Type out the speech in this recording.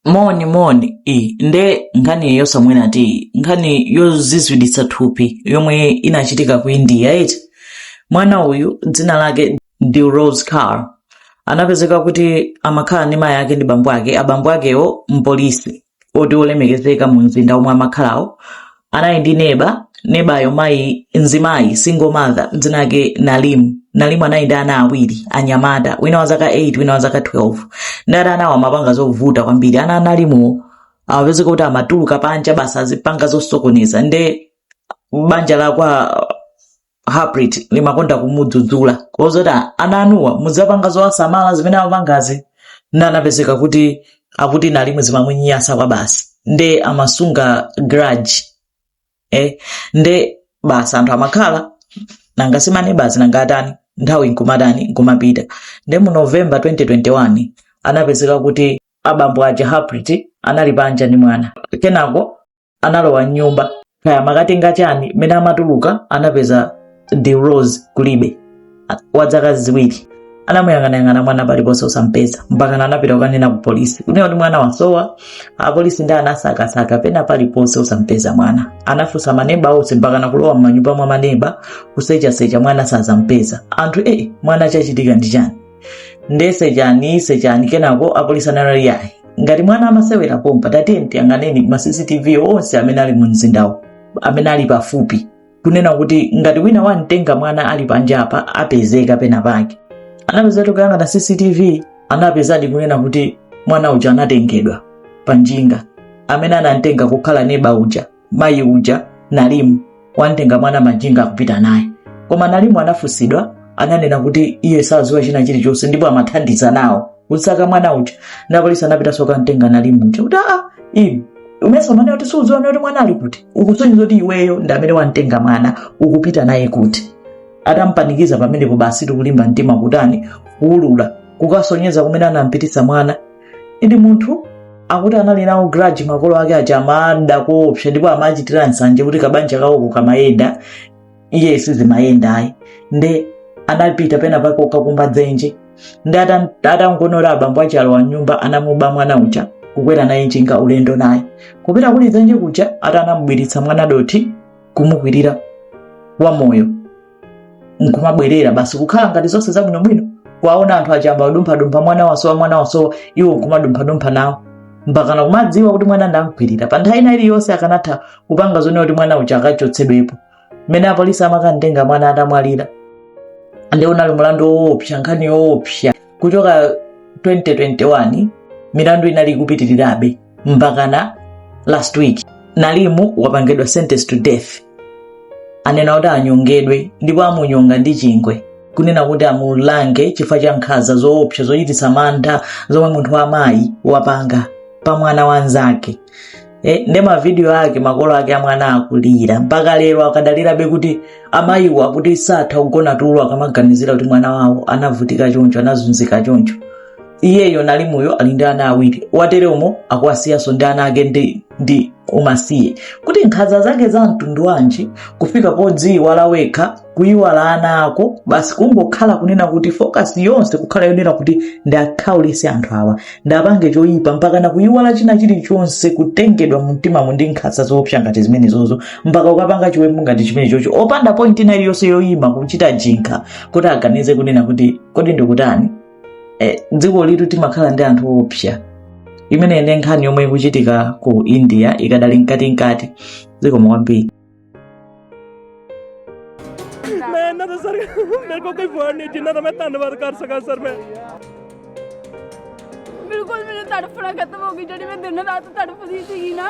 moni nde nkhani yosamwera ti nkhani yozizwitsa thupi yomwe inachitika ku India eti mwana uyu dzina lake Dilrose Kaur anapezeka kuti amakhala ndi mayi ake ndi bambo ake. Abambo akewo mpolisi oti olemekezeka mu mzinda omwe amakhalawo. Anali ndi nebayo mayi nzimayi single mother dzina lake Nalimu anali ndi ana awiri anyamata, wina wa zaka 8 wina wa zaka 12. Ndati anawo amapanga zovuta kwambiri. Ana Nalimu awapezeka kuti amatuluka panja basa azipanga zosokoneza, nde banja la kwa Harpreet limakonda kumudzudzula kozoti ana anuwa muzapanga zowasamala zimene amapangazi. Anapezeka kuti akuti Nalimu zimamwinyasa kwa basi, nde amasunga grudge nde basa anthu amakhala nanga simane basi nanga atani nthawi nkumapita. Nde mu November 2021 anapezeka kuti abambo aja Harpreet anali panja ndi mwana. Kenako analowa nyumba kaya makatenga chani mene amatuluka anapeza Dilrose kulibe wa zaka ziwiri. Anamuyang'anayang'ana mwana paliponse osampeza mpaka anapita kukanena ku polisi kunena kuti mwana wasowa. Apolisi ndi anasakasaka pena paliponse osampeza mwana. Anafunsa maneba onse mpaka nakulowa m'manyumba mwa maneba kusecha mwana sazampeza. Anthu mwana chachitika ndi chani? Nde sechani kenako apolisi anali yayi ngati mwana amasewera pompa tatenti yang'aneni ma CCTV onse amene ali mu mzindawo amene ali pafupi kunena kuti ngati wina wamtenga mwana ali panjapa apezeka pena pake. Anapeza tukanga na CCTV anapezadi kunena kuti mwana uja anatengedwa panjinga amene anamtenga kukhala neba uja mayi uja Nalimu wantenga mwana manjinga kupita naye. Koma Nalimu anafusidwa ananena kuti iye saziwa china chilichonse ndipo amathandiza nawo kutsaka mwana uja. Na polisi anapita soka mtenga Nalimu uja kuti umesa mwana kuti suziwa kuti mwana ali kuti ukusonyeza kuti iweyo ndi amene wantenga mwana ukupita naye kuti. Atampanikiza pamenepo basi tikulimba mtima kutani kuulula kukasonyeza kumene anampititsa mwana. Ndi munthu akuti anali nawo grudge makolo ake aja amanda koopsa ndipo amachitira nsanje kuti kabanja kawo kamayenda iye sizimayenda ayi. Nde anapita pena pake okakumba dzenje. Nde atangonora abambo ache alowa nyumba anamuba mwana uja kukwera naye njinga ulendo naye kupita kuli dzenje kuja atanamubwiritsa mwana doti kumukwirira wa moyo nkumabwerera basi kukhala ngati zonse zabwinobwino. Kwaona anthu achamba dumpha mwana wasowa iwo nkumadumpha nawo mpaka nakumadziwa kuti mwana ndamkwirira. Pa nthawi ina iliyonse akanatha kupanga zone kuti mwana uja akachotsedwepo. Mmene apolisi amakantenga mwana atamwalira nde unali mulandu woopsa nkhani yoopsa. Kuchoka 2021 milandu inali kupitirirabe mpaka na last week Nalimu wapangidwa sentence to death. Anena kuti anyongedwe ndipo amunyonga ndi chingwe kunena kuti amulange chifukwa cha nkhanza zoopsa zochititsa mantha zomwe munthu wamayi wapanga pa mwana wanzake. Nde mavidiyo ake makolo ake amwana akulira mpaka lero akadalirabe kuti amayiwo akuti satha kugona tulo akamaganizira kuti mwana wawo anavutika choncho anazunzika choncho. Iyeyo Nalimuyo ali ndi ana awiri watereomo akuwasiyaso ndi ana ake ndi umasiye kuti nkhanza zake za mtundu wanji kufika podziwala wekha kuyiwala ana ako basi kungokhala kunena kuti focus yonse kukhala yonena kuti ndakhaulise anthu awa ndapange choyipa mpaka na kuyiwala china chilichonse kutengedwa mumtima ndi nkhanza zoopsa ngati zimene zozo mpaka ukapanga chiwembu ngati chimene chocho opanda point ina iliyonse yoyima kuchita jinkha kuti aganize kunena kuti kodi ndikutani. Dziko litu timakhala ndi anthu opsa. Imene ndi nkhani yomwe ikuchitika ku India ikadali nkati dziko mwambiri. मैं ना तो सर मेरे को कोई वर्ड नहीं जितना तो मैं धन्यवाद कर सका सर मैं बिल्कुल मेरी तड़फना खत्म हो गई जी मैं दिन रात तड़फदी थी ना।